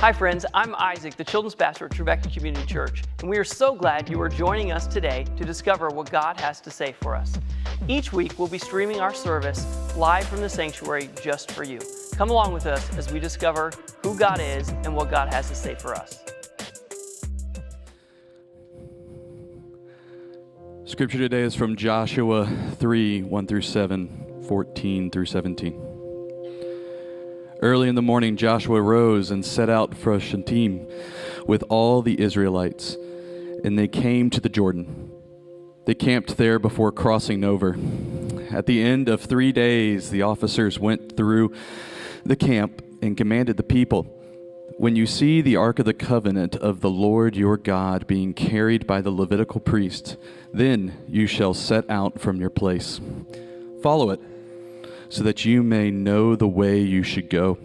Hi friends, I'm Isaac, the children's pastor at Trevecca Community Church, and we are so glad you are joining us today to discover what God has to say for us. Each week we'll be streaming our service live from the sanctuary just for you. Come along with us as we discover who God is and what God has to say for us. Scripture today is from Joshua 3, 1 through 7, 14 through 17. Early in the morning, Joshua rose and set out for Shittim with all the Israelites, and they came to the Jordan. They camped there before crossing over. At the end of 3 days, the officers went through the camp and commanded the people, "When you see the Ark of the Covenant of the Lord your God being carried by the Levitical priests, then you shall set out from your place. Follow it, so that you may know the way you should go.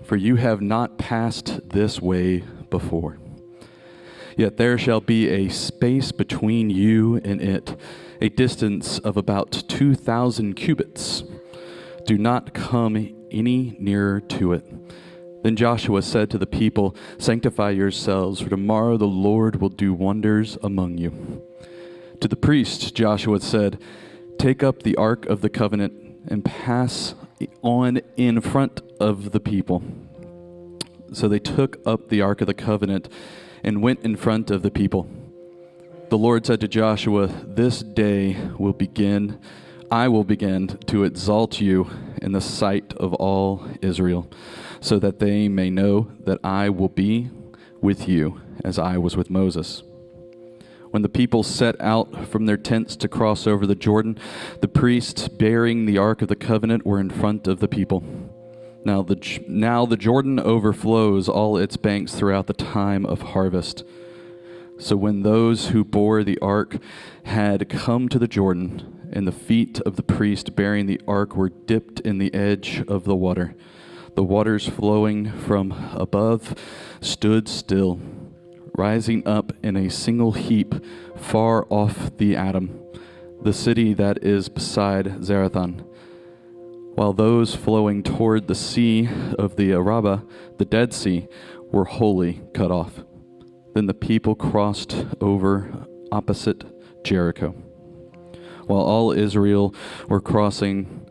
For you have not passed this way before. Yet there shall be a space between you and it, a distance of about 2,000 cubits. Do not come any nearer to it." Then Joshua said to the people, "Sanctify yourselves, for tomorrow the Lord will do wonders among you." To the priests, Joshua said, "Take up the Ark of the Covenant and pass on in front of the people." So they took up the Ark of the Covenant and went in front of the people. The Lord said to Joshua, "This day I will begin to exalt you in the sight of all Israel, so that they may know that I will be with you as I was with Moses." When the people set out from their tents to cross over the Jordan, the priests bearing the Ark of the Covenant were in front of the people. Now the Jordan overflows all its banks throughout the time of harvest. So when those who bore the ark had come to the Jordan, and the feet of the priest bearing the ark were dipped in the edge of the waters flowing from above stood still, rising up in a single heap far off the Adam, the city that is beside Zarethan, while those flowing toward the sea of the Arabah, the Dead Sea, were wholly cut off. Then the people crossed over opposite Jericho, while all Israel were crossing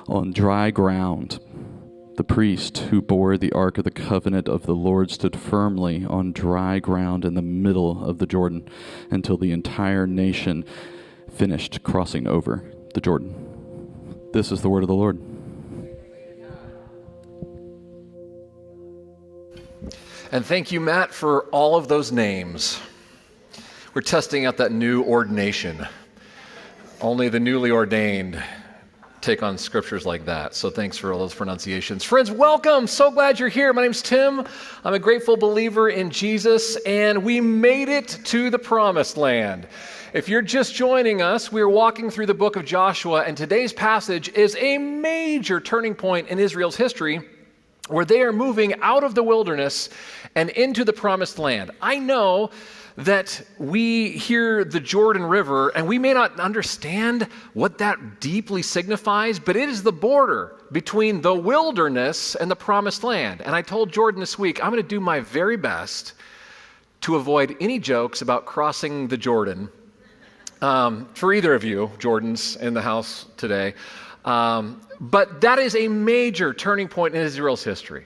on dry ground. The priest who bore the Ark of the Covenant of the Lord stood firmly on dry ground in the middle of the Jordan until the entire nation finished crossing over the Jordan. This is the word of the Lord. And thank you, Matt, for all of those names. We're testing out that new ordination. Only the newly ordained take on scriptures like that. So thanks for all those pronunciations. Friends, welcome. So glad you're here. My name's Tim. I'm a grateful believer in Jesus, and we made it to the promised land. If you're just joining us, we're walking through the book of Joshua, and today's passage is a major turning point in Israel's history, where they are moving out of the wilderness and into the promised land. I know that we hear the Jordan River, and we may not understand what that deeply signifies, but it is the border between the wilderness and the promised land. And I told Jordan this week, I'm going to do my very best to avoid any jokes about crossing the Jordan. For either of you, Jordans in the house today. But that is a major turning point in Israel's history.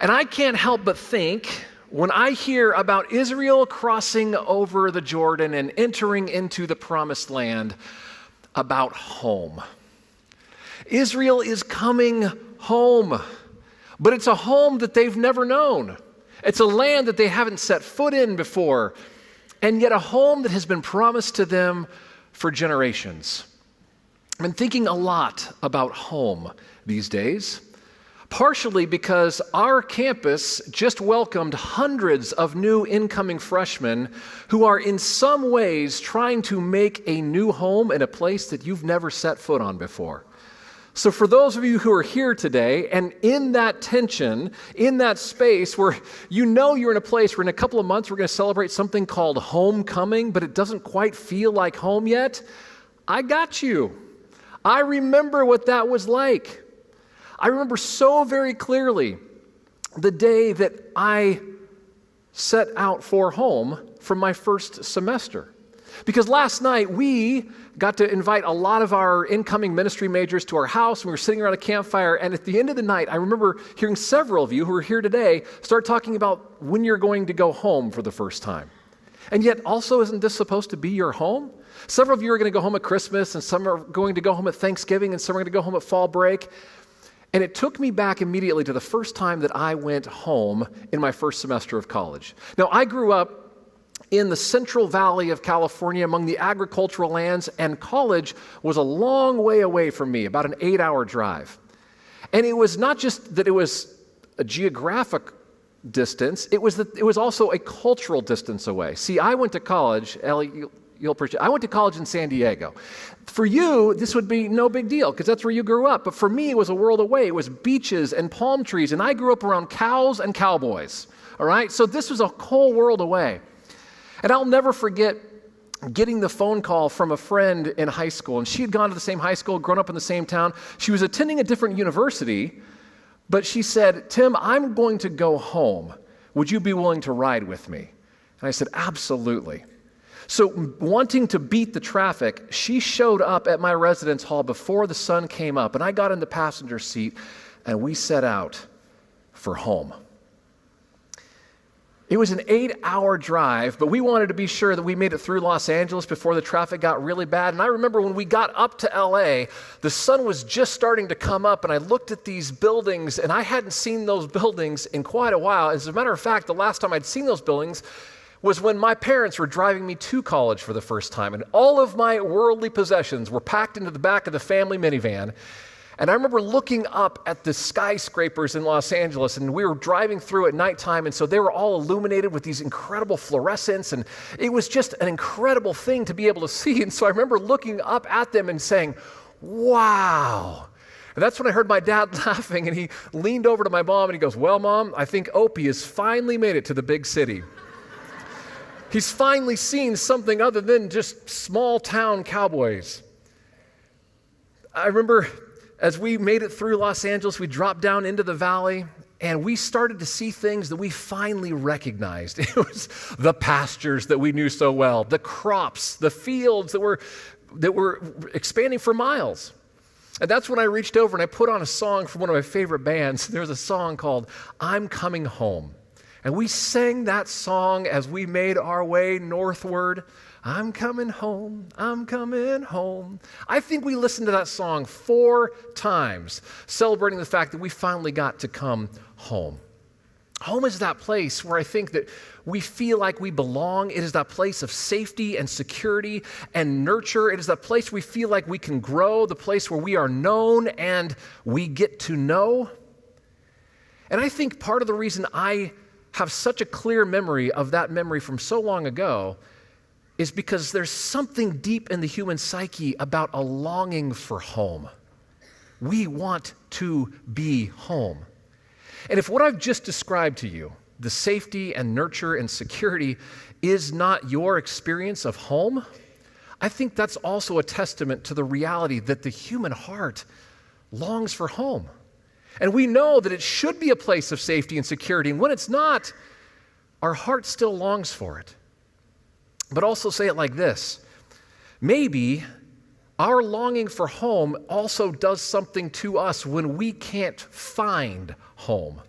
And I can't help but think, when I hear about Israel crossing over the Jordan and entering into the promised land, about home. Israel is coming home, but it's a home that they've never known. It's a land that they haven't set foot in before, and yet a home that has been promised to them for generations. I've been thinking a lot about home these days, partially because our campus just welcomed hundreds of new incoming freshmen who are in some ways trying to make a new home in a place that you've never set foot on before. So for those of you who are here today and in that tension, in that space where you know you're in a place where in a couple of months we're going to celebrate something called homecoming, but it doesn't quite feel like home yet, I got you. I remember what that was like. I remember so very clearly the day that I set out for home from my first semester. Because last night we got to invite a lot of our incoming ministry majors to our house, and we were sitting around a campfire, and at the end of the night, I remember hearing several of you who are here today start talking about when you're going to go home for the first time. And yet also, isn't this supposed to be your home? Several of you are going to go home at Christmas, and some are going to go home at Thanksgiving, and some are going to go home at fall break. And it took me back immediately to the first time that I went home in my first semester of college. Now, I grew up in the Central Valley of California among the agricultural lands, and college was a long way away from me, about an 8-hour drive. And it was not just that it was a geographic distance, it was also a cultural distance away. See, I went to college, Ellie, you'll appreciate, I went to college in San Diego. For you, this would be no big deal because that's where you grew up. But for me, it was a world away. It was beaches and palm trees, and I grew up around cows and cowboys. All right? So this was a whole world away. And I'll never forget getting the phone call from a friend in high school. And she had gone to the same high school, grown up in the same town. She was attending a different university, but she said, "Tim, I'm going to go home. Would you be willing to ride with me?" And I said, "Absolutely." So wanting to beat the traffic, she showed up at my residence hall before the sun came up, and I got in the passenger seat, and we set out for home. It was an 8-hour drive, but we wanted to be sure that we made it through Los Angeles before the traffic got really bad. And I remember when we got up to LA, the sun was just starting to come up, and I looked at these buildings, and I hadn't seen those buildings in quite a while. As a matter of fact, the last time I'd seen those buildings was when my parents were driving me to college for the first time, and all of my worldly possessions were packed into the back of the family minivan. And I remember looking up at the skyscrapers in Los Angeles, and we were driving through at nighttime, and so they were all illuminated with these incredible fluorescents, and it was just an incredible thing to be able to see. And so I remember looking up at them and saying, "Wow." And that's when I heard my dad laughing, and he leaned over to my mom, and he goes, "Well, Mom, I think Opie has finally made it to the big city. He's finally seen something other than just small town cowboys." I remember as we made it through Los Angeles, we dropped down into the valley, and we started to see things that we finally recognized. It was the pastures that we knew so well, the crops, the fields that were expanding for miles. And that's when I reached over and I put on a song from one of my favorite bands. There's a song called "I'm Coming Home." And we sang that song as we made our way northward. I'm coming home, I'm coming home. I think we listened to that song 4 times, celebrating the fact that we finally got to come home. Home is that place where I think that we feel like we belong. It is that place of safety and security and nurture. It is that place we feel like we can grow, the place where we are known and we get to know. And I think part of the reason I have such a clear memory of that memory from so long ago is because there's something deep in the human psyche about a longing for home. We want to be home. And if what I've just described to you, the safety and nurture and security, is not your experience of home, I think that's also a testament to the reality that the human heart longs for home. And we know that it should be a place of safety and security. And when it's not, our heart still longs for it. But also say it like this: maybe our longing for home also does something to us when we can't find home.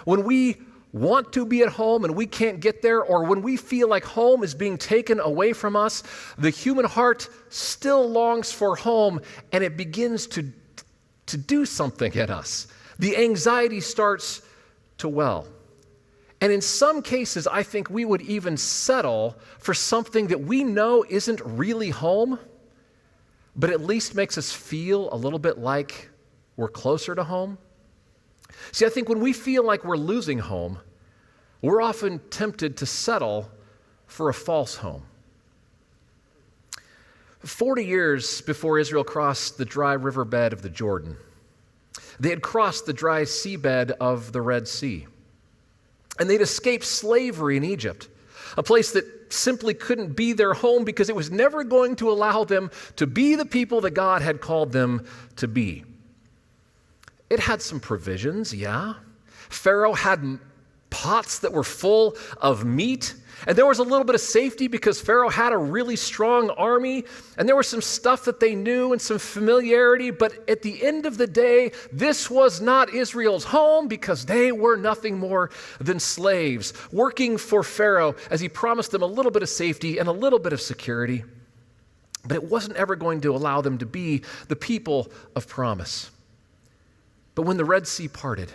When we want to be at home and we can't get there, or when we feel like home is being taken away from us, the human heart still longs for home, and it begins to do something in us. The anxiety starts to well. And in some cases, I think we would even settle for something that we know isn't really home, but at least makes us feel a little bit like we're closer to home. See, I think when we feel like we're losing home, we're often tempted to settle for a false home. 40 years before Israel crossed the dry riverbed of the Jordan, they had crossed the dry seabed of the Red Sea. And they'd escaped slavery in Egypt, a place that simply couldn't be their home because it was never going to allow them to be the people that God had called them to be. It had some provisions, yeah. Pharaoh had pots that were full of meat. And there was a little bit of safety because Pharaoh had a really strong army, and there was some stuff that they knew and some familiarity. But at the end of the day, this was not Israel's home because they were nothing more than slaves working for Pharaoh as he promised them a little bit of safety and a little bit of security. But it wasn't ever going to allow them to be the people of promise. But when the Red Sea parted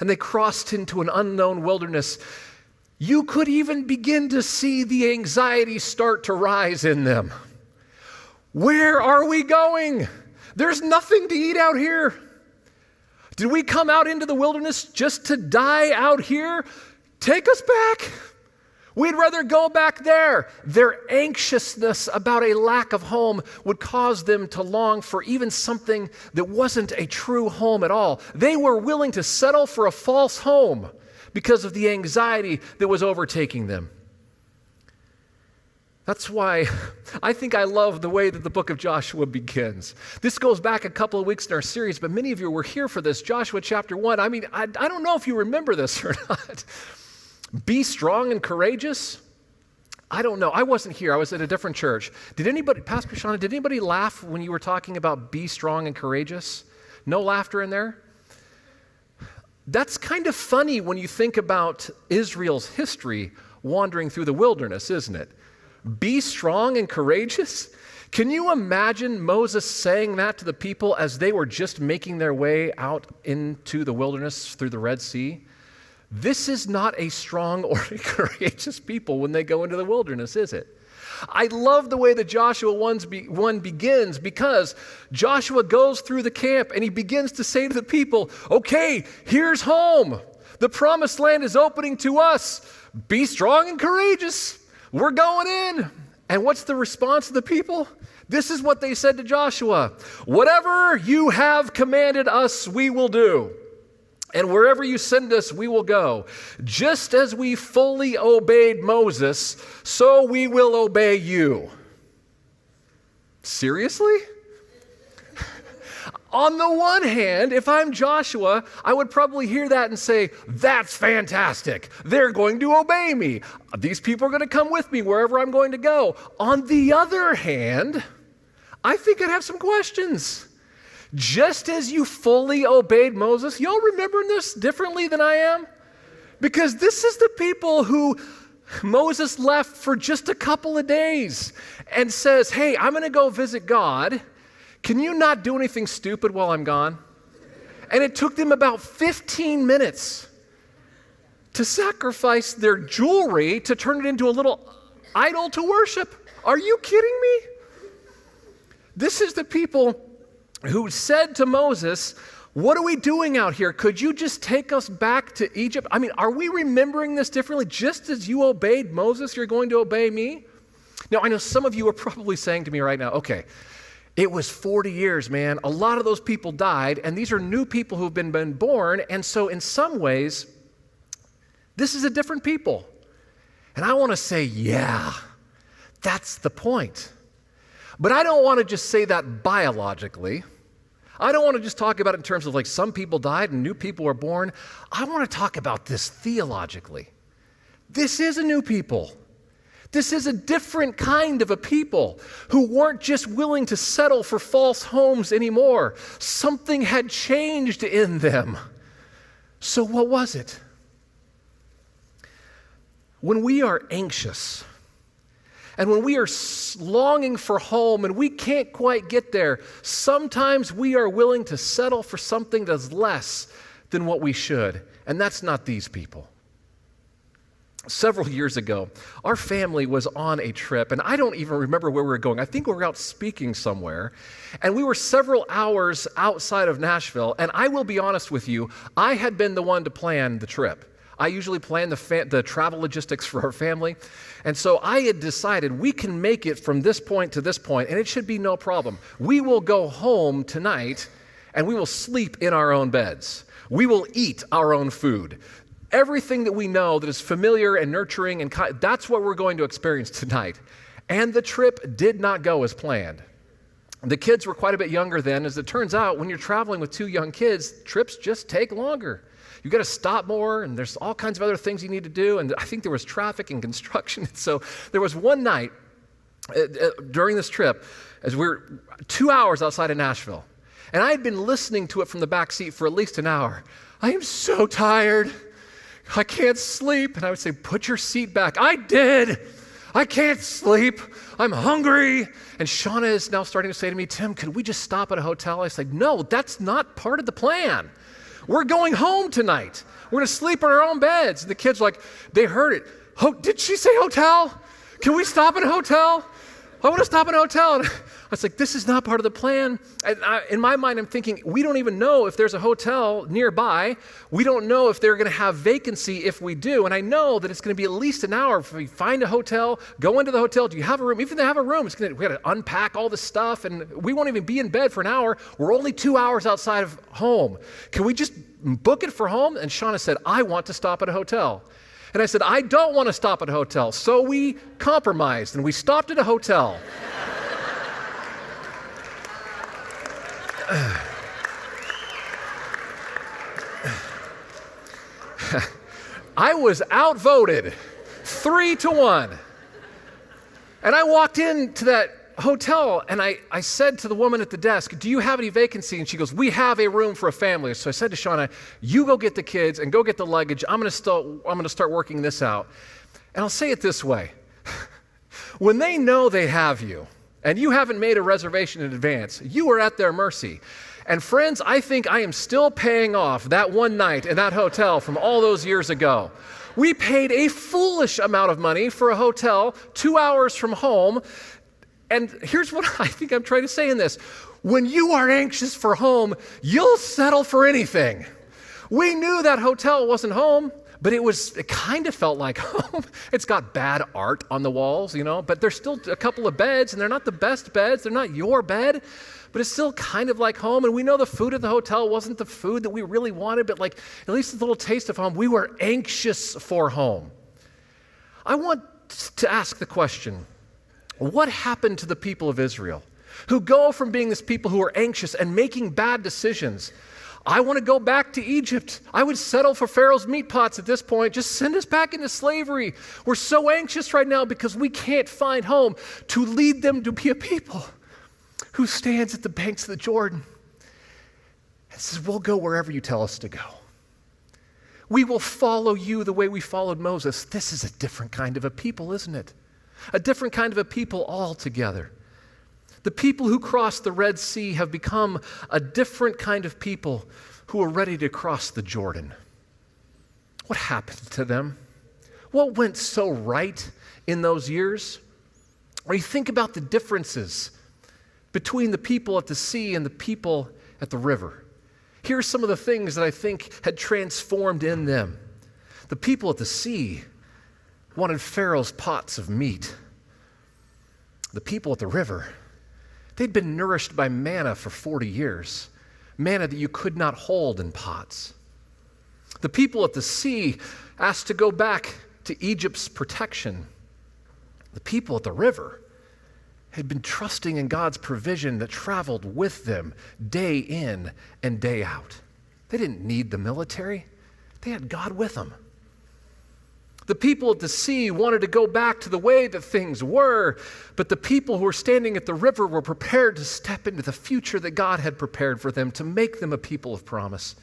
and they crossed into an unknown wilderness, you could even begin to see the anxiety start to rise in them. Where are we going? There's nothing to eat out here. Did we come out into the wilderness just to die out here? Take us back. We'd rather go back there. Their anxiousness about a lack of home would cause them to long for even something that wasn't a true home at all. They were willing to settle for a false home because of the anxiety that was overtaking them. That's why I think I love the way that the book of Joshua begins. This goes back a couple of weeks in our series, but many of you were here for this. Joshua chapter 1. I mean, I don't know if you remember this or not. Be strong and courageous. I don't know. I wasn't here. I was at a different church. Did anybody, Pastor Shauna, did anybody laugh when you were talking about be strong and courageous? No laughter in there? That's kind of funny when you think about Israel's history wandering through the wilderness, isn't it? Be strong and courageous? Can you imagine Moses saying that to the people as they were just making their way out into the wilderness through the Red Sea? This is not a strong or a courageous people when they go into the wilderness, is it? I love the way that Joshua 1 begins because Joshua goes through the camp and he begins to say to the people, okay, here's home. The promised land is opening to us. Be strong and courageous. We're going in. And what's the response of the people? This is what they said to Joshua. Whatever you have commanded us, we will do. And wherever you send us, we will go. Just as we fully obeyed Moses, so we will obey you. Seriously? On the one hand, if I'm Joshua, I would probably hear that and say, that's fantastic. They're going to obey me. These people are going to come with me wherever I'm going to go. On the other hand, I think I'd have some questions. Just as you fully obeyed Moses, y'all remembering this differently than I am? Because this is the people who Moses left for just a couple of days and says, hey, I'm going to go visit God. Can you not do anything stupid while I'm gone? And it took them about 15 minutes to sacrifice their jewelry to turn it into a little idol to worship. Are you kidding me? This is the people who said to Moses, what are we doing out here? Could you just take us back to Egypt? I mean, are we remembering this differently? Just as you obeyed Moses, you're going to obey me? Now, I know some of you are probably saying to me right now, okay, it was 40 years, man. A lot of those people died, and these are new people who've been born, and so in some ways, this is a different people. And I want to say, yeah, that's the point. But I don't want to just say that biologically. I don't want to just talk about it in terms of like some people died and new people were born. I want to talk about this theologically. This is a new people. This is a different kind of a people who weren't just willing to settle for false homes anymore. Something had changed in them. So what was it? When we are anxious, and when we are longing for home and we can't quite get there, sometimes we are willing to settle for something that's less than what we should. And that's not these people. Several years ago, our family was on a trip, and I don't even remember where we were going. I think we were out speaking somewhere, and we were several hours outside of Nashville, and I will be honest with you, I had been the one to plan the trip. I usually plan the travel logistics for our family. And so I had decided we can make it from this point to this point, and it should be no problem. We will go home tonight, and we will sleep in our own beds. We will eat our own food. Everything that we know that is familiar and nurturing, and that's what we're going to experience tonight. And the trip did not go as planned. The kids were quite a bit younger then. As it turns out, when you're traveling with two young kids, trips just take longer. you got to stop more, and there's all kinds of other things you need to do. And I think there was traffic and construction. So there was one night during this trip, as we were 2 hours outside of Nashville, and I had been listening to it from the back seat for at least an hour. I am so tired. I can't sleep. And I would say, put your seat back. I did. I can't sleep. I'm hungry. And Shauna is now starting to say to me, Tim, could we just stop at a hotel? I said, no, that's not part of the plan. We're going home tonight. We're going to sleep in our own beds. And the kids were like, they heard it. Did she say hotel? Can we stop in a hotel? I want to stop in a hotel. And I was like, this is not part of the plan. And in my mind, I'm thinking, we don't even know if there's a hotel nearby. We don't know if they're going to have vacancy if we do. And I know that it's going to be at least an hour if we find a hotel, go into the hotel. Do you have a room? Even if they have a room, we got to unpack all this stuff, and we won't even be in bed for an hour. We're only 2 hours outside of home. Can we just book it for home? And Shauna said, I want to stop at a hotel. And I said, I don't want to stop at a hotel. So we compromised, and we stopped at a hotel. I was outvoted 3-1. And I walked into that hotel, and I said to the woman at the desk, do you have any vacancy? And she goes, we have a room for a family. So I said to Shauna, you go get the kids and go get the luggage. I'm going to start working this out. And I'll say it this way. When they know they have you and you haven't made a reservation in advance, you are at their mercy. And friends, I think I am still paying off that one night in that hotel from all those years ago. We paid a foolish amount of money for a hotel 2 hours from home. And here's what I think I'm trying to say in this. When you are anxious for home, you'll settle for anything. We knew that hotel wasn't home, but it kind of felt like home. It's got bad art on the walls, but there's still a couple of beds, and they're not the best beds. They're not your bed, but it's still kind of like home. And we know the food at the hotel wasn't the food that we really wanted, but like at least a little taste of home. We were anxious for home. I want to ask the question, what happened to the people of Israel who go from being this people who are anxious and making bad decisions? I want to go back to Egypt. I would settle for Pharaoh's meat pots at this point. Just send us back into slavery. We're so anxious right now because we can't find home. To lead them to be a people who stands at the banks of the Jordan and says, we'll go wherever you tell us to go. We will follow you the way we followed Moses. This is a different kind of a people, isn't it? A different kind of a people altogether. The people who crossed the Red Sea have become a different kind of people who are ready to cross the Jordan. What happened to them? What went so right in those years? Or you think about the differences between the people at the sea and the people at the river. Here's some of the things that I think had transformed in them. The people at the sea wanted Pharaoh's pots of meat. The people at the river, they'd been nourished by manna for 40 years, manna that you could not hold in pots. The people at the sea asked to go back to Egypt's protection. The people at the river had been trusting in God's provision that traveled with them day in and day out. They didn't need the military. They had God with them. The people at the sea wanted to go back to the way that things were, but the people who were standing at the river were prepared to step into the future that God had prepared for them, to make them a people of promise.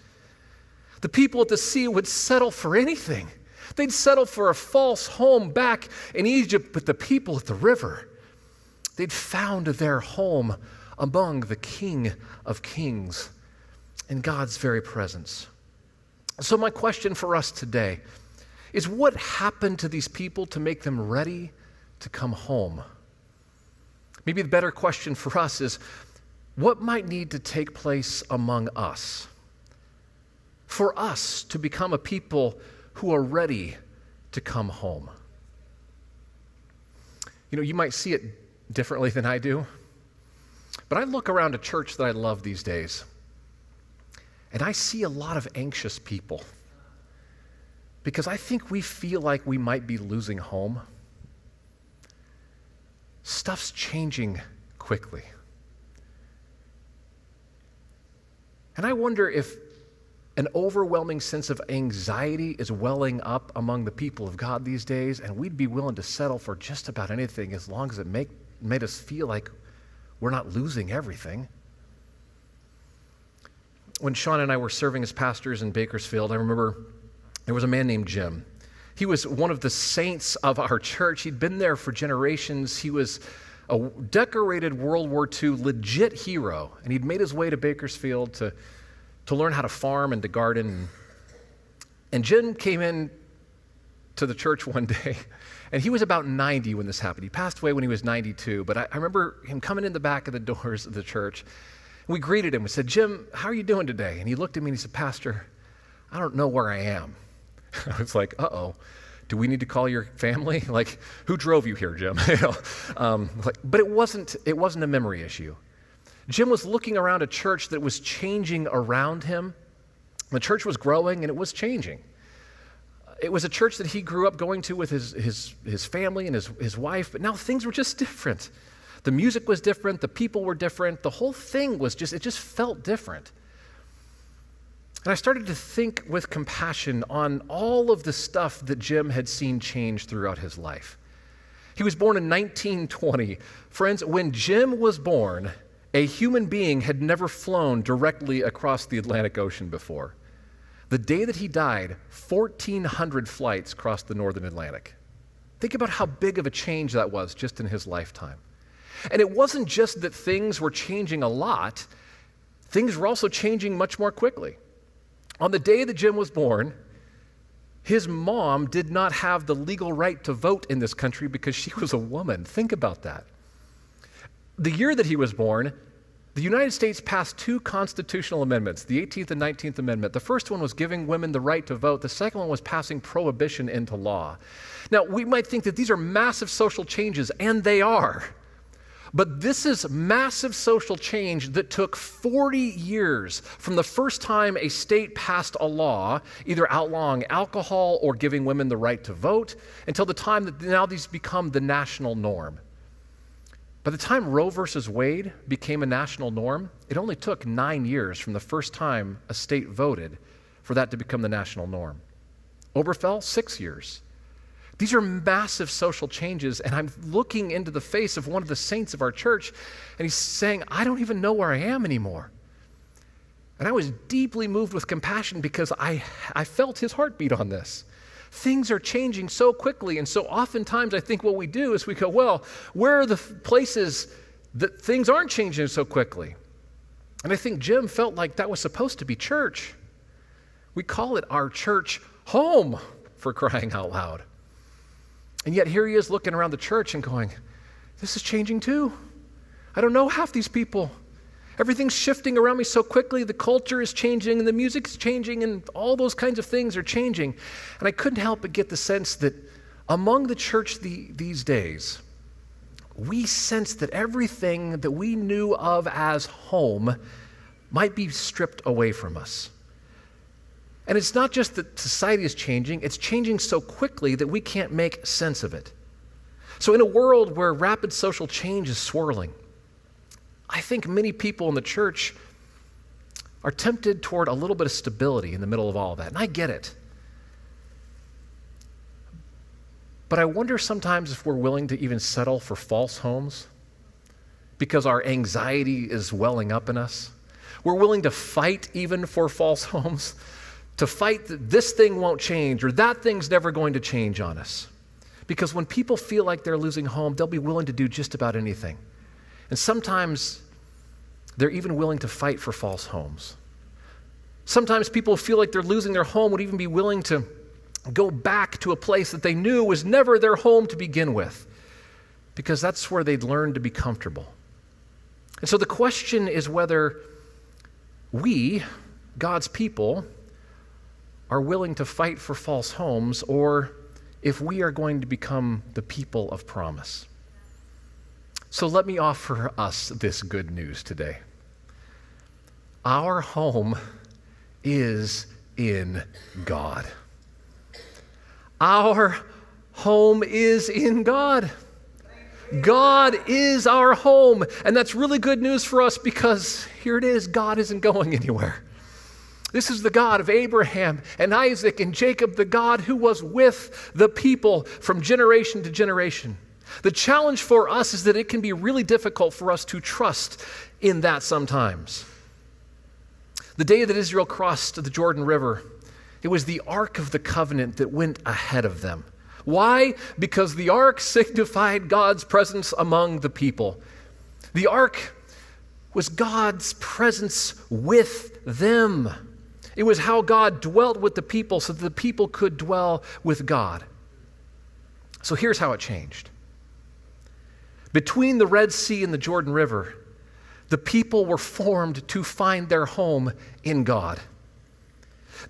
The people at the sea would settle for anything. They'd settle for a false home back in Egypt, but the people at the river, they'd found their home among the King of Kings in God's very presence. So my question for us today is, what happened to these people to make them ready to come home? Maybe the better question for us is, what might need to take place among us for us to become a people who are ready to come home? You might see it differently than I do, but I look around a church that I love these days, and I see a lot of anxious people. Because I think we feel like we might be losing home. Stuff's changing quickly. And I wonder if An overwhelming sense of anxiety is welling up among the people of God these days, and we'd be willing to settle for just about anything as long as it made us feel like we're not losing everything. When Sean and I were serving as pastors in Bakersfield, I remember there was a man named Jim. He was one of the saints of our church. He'd been there for generations. He was a decorated World War II legit hero, and he'd made his way to Bakersfield to learn how to farm and to garden. And Jim came in to the church one day, and he was about 90 when this happened. He passed away when he was 92, but I remember him coming in the back of the doors of the church. We greeted him. We said, "Jim, how are you doing today?" And he looked at me and he said, "Pastor, I don't know where I am." I was like, "Uh-oh, do we need to call your family? Like, who drove you here, Jim?" But it wasn't a memory issue. Jim was looking around a church that was changing around him. The church was growing and it was changing. It was a church that he grew up going to with his family and his wife, but now things were just different. The music was different, the people were different, the whole thing was it just felt different. And I started to think with compassion on all of the stuff that Jim had seen change throughout his life. He was born in 1920. Friends, when Jim was born, a human being had never flown directly across the Atlantic Ocean before. The day that he died, 1,400 flights crossed the northern Atlantic. Think about how big of a change that was just in his lifetime. And it wasn't just that things were changing a lot, things were also changing much more quickly. On the day that Jim was born, his mom did not have the legal right to vote in this country because she was a woman. Think about that. The year that he was born, the United States passed two constitutional amendments, the 18th and 19th Amendment. The first one was giving women the right to vote. The second one was passing prohibition into law. Now, we might think that these are massive social changes, and they are. But this is massive social change that took 40 years from the first time a state passed a law, either outlawing alcohol or giving women the right to vote, until the time that now these become the national norm. By the time Roe versus Wade became a national norm, it only took 9 years from the first time a state voted for that to become the national norm. Obergefell, 6 years. These are massive social changes, and I'm looking into the face of one of the saints of our church, and he's saying, "I don't even know where I am anymore." And I was deeply moved with compassion because I felt his heartbeat on this. Things are changing so quickly, and so oftentimes I think what we do is we go, well, where are the places that things aren't changing so quickly? And I think Jim felt like that was supposed to be church. We call it our church home, for crying out loud. And yet here he is looking around the church and going, this is changing too. I don't know half these people. Everything's shifting around me so quickly. The culture is changing and the music's changing and all those kinds of things are changing. And I couldn't help but get the sense that among the church these days, we sense that everything that we knew of as home might be stripped away from us. And it's not just that society is changing, it's changing so quickly that we can't make sense of it. So in a world where rapid social change is swirling, I think many people in the church are tempted toward a little bit of stability in the middle of all of that, and I get it. But I wonder sometimes if we're willing to even settle for false homes because our anxiety is welling up in us. We're willing to fight even for false homes, to fight that this thing won't change or that thing's never going to change on us. Because when people feel like they're losing home, they'll be willing to do just about anything. And sometimes they're even willing to fight for false homes. Sometimes people feel like they're losing their home would even be willing to go back to a place that they knew was never their home to begin with, because that's where they'd learned to be comfortable. And so the question is whether we, God's people, are willing to fight for false homes, or if we are going to become the people of promise. So let me offer us this good news today. Our home is in God. Our home is in God. God is our home. And that's really good news for us because here it is, God isn't going anywhere. This is the God of Abraham and Isaac and Jacob, the God who was with the people from generation to generation. The challenge for us is that it can be really difficult for us to trust in that sometimes. The day that Israel crossed the Jordan River, it was the Ark of the Covenant that went ahead of them. Why? Because the Ark signified God's presence among the people. The Ark was God's presence with them. It was how God dwelt with the people so that the people could dwell with God. So here's how it changed. Between the Red Sea and the Jordan River, the people were formed to find their home in God.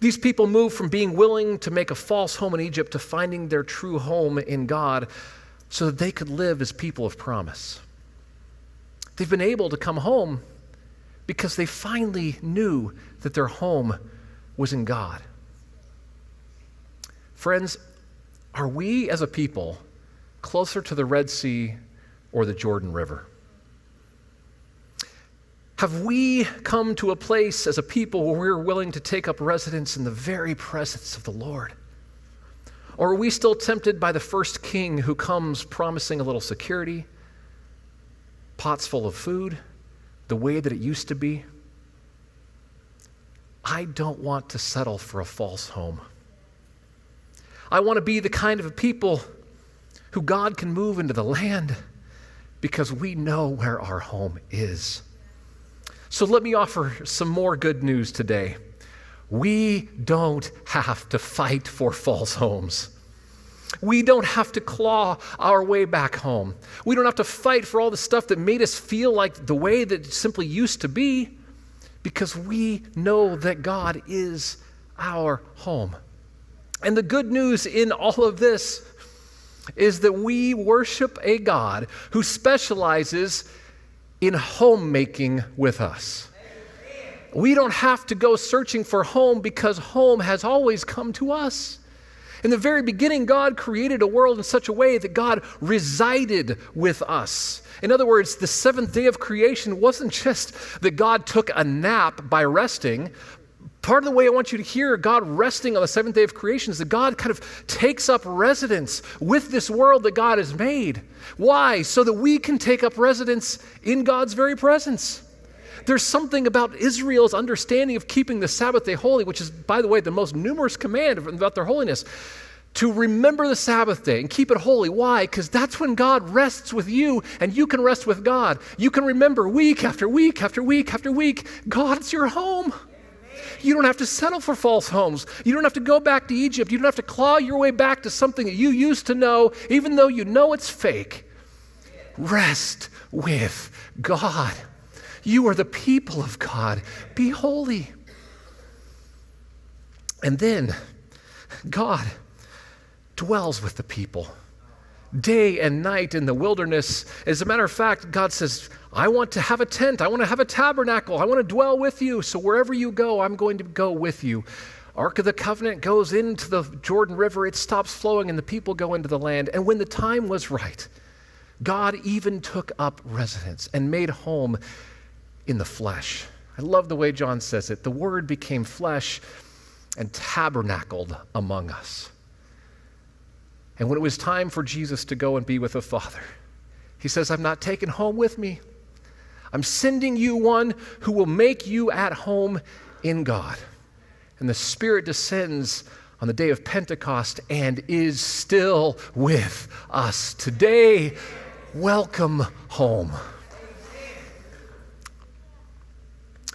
These people moved from being willing to make a false home in Egypt to finding their true home in God so that they could live as people of promise. They've been able to come home because they finally knew that their home was in God. Friends, are we as a people closer to the Red Sea or the Jordan River? Have we come to a place as a people where we're willing to take up residence in the very presence of the Lord? Or are we still tempted by the first king who comes promising a little security, pots full of food, the way that it used to be? I don't want to settle for a false home. I want to be the kind of a people who God can move into the land because we know where our home is. So let me offer some more good news today. We don't have to fight for false homes. We don't have to claw our way back home. We don't have to fight for all the stuff that made us feel like the way that it simply used to be, because we know that God is our home. And the good news in all of this is that we worship a God who specializes in homemaking with us. We don't have to go searching for home because home has always come to us. In the very beginning, God created a world in such a way that God resided with us. In other words, the seventh day of creation wasn't just that God took a nap by resting. Part of the way I want you to hear God resting on the seventh day of creation is that God kind of takes up residence with this world that God has made. Why? So that we can take up residence in God's very presence. There's something about Israel's understanding of keeping the Sabbath day holy, which is, by the way, the most numerous command about their holiness, to remember the Sabbath day and keep it holy. Why? Because that's when God rests with you and you can rest with God. You can remember week after week after week after week, God's your home. You don't have to settle for false homes. You don't have to go back to Egypt. You don't have to claw your way back to something that you used to know, even though you know it's fake. Rest with God. You are the people of God. Be holy. And then God dwells with the people day and night in the wilderness. As a matter of fact, God says, I want to have a tent. I want to have a tabernacle. I want to dwell with you. So wherever you go, I'm going to go with you. Ark of the Covenant goes into the Jordan River. It stops flowing and the people go into the land. And when the time was right, God even took up residence and made home in the flesh. I love the way John says it. The Word became flesh and tabernacled among us. And when it was time for Jesus to go and be with the Father, he says, I'm not taking home with me. I'm sending you one who will make you at home in God. And the Spirit descends on the day of Pentecost and is still with us today. Welcome home.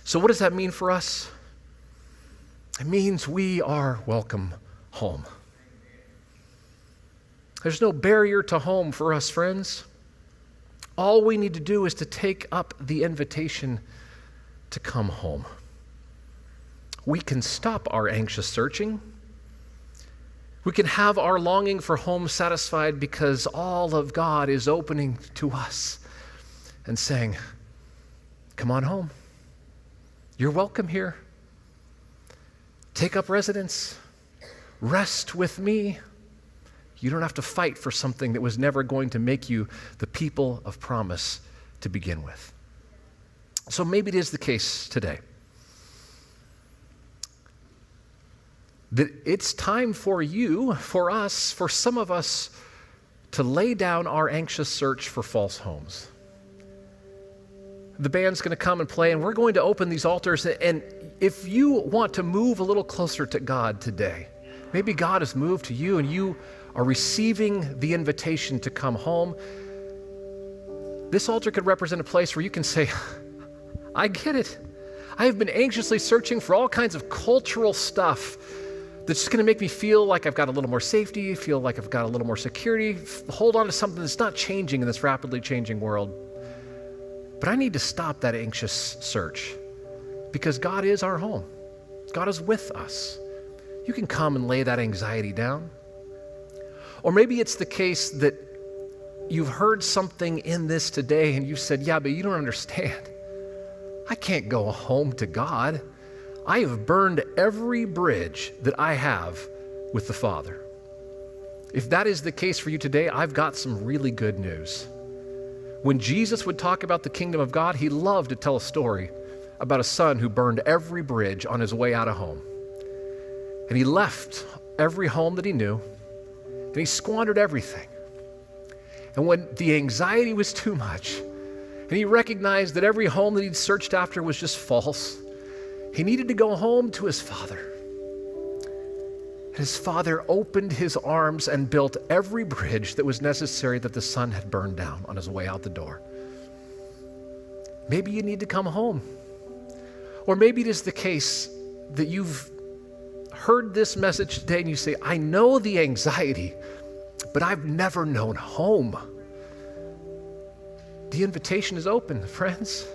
So what does that mean for us? It means we are welcome home. There's no barrier to home for us, friends. All we need to do is to take up the invitation to come home. We can stop our anxious searching. We can have our longing for home satisfied because all of God is opening to us and saying, come on home. You're welcome here. Take up residence. Rest with me. You don't have to fight for something that was never going to make you the people of promise to begin with. So maybe it is the case today that it's time for you, for us, for some of us to lay down our anxious search for false homes. The band's going to come and play, and we're going to open these altars. And if you want to move a little closer to God today, maybe God has moved to you and you are receiving the invitation to come home, this altar could represent a place where you can say, I get it. I have been anxiously searching for all kinds of cultural stuff that's just going to make me feel like I've got a little more safety, feel like I've got a little more security, hold on to something that's not changing in this rapidly changing world. But I need to stop that anxious search because God is our home. God is with us. You can come and lay that anxiety down. Or maybe it's the case that you've heard something in this today and you said, yeah, but you don't understand. I can't go home to God. I have burned every bridge that I have with the Father. If that is the case for you today, I've got some really good news. When Jesus would talk about the kingdom of God, he loved to tell a story about a son who burned every bridge on his way out of home. And he left every home that he knew, and he squandered everything. And when the anxiety was too much, and he recognized that every home that he'd searched after was just false, he needed to go home to his father. And his father opened his arms and built every bridge that was necessary that the son had burned down on his way out the door. Maybe you need to come home. Or maybe it is the case that you've heard this message today and you say, I know the anxiety, but I've never known home. The invitation is open, friends.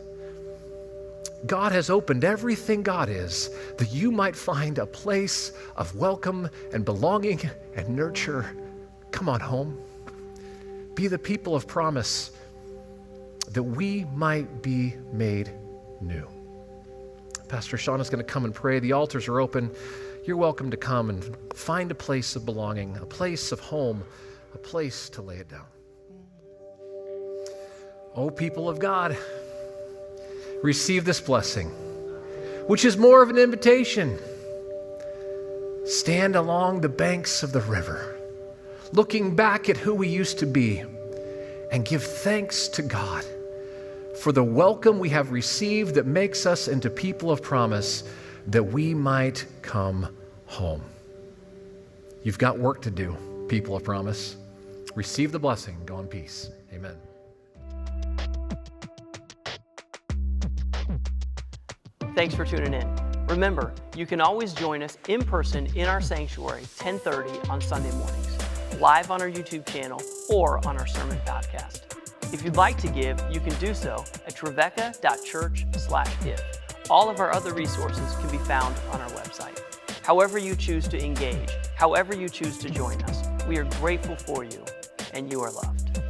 God has opened everything God is that you might find a place of welcome and belonging and nurture. Come on home. Be the people of promise that we might be made new. Pastor Sean is going to come and pray. The altars are open. You're welcome to come and find a place of belonging, a place of home, a place to lay it down. Oh, people of God, receive this blessing, which is more of an invitation. Stand along the banks of the river, looking back at who we used to be, and give thanks to God for the welcome we have received that makes us into people of promise, that we might come home. You've got work to do, people of promise. Receive the blessing. Go in peace. Amen. Thanks for tuning in. Remember, you can always join us in person in our sanctuary, 10:30 on Sunday mornings, live on our YouTube channel or on our sermon podcast. If you'd like to give, you can do so at trevecca.church/give. All of our other resources can be found on our website. However you choose to engage, however you choose to join us, we are grateful for you, and you are loved.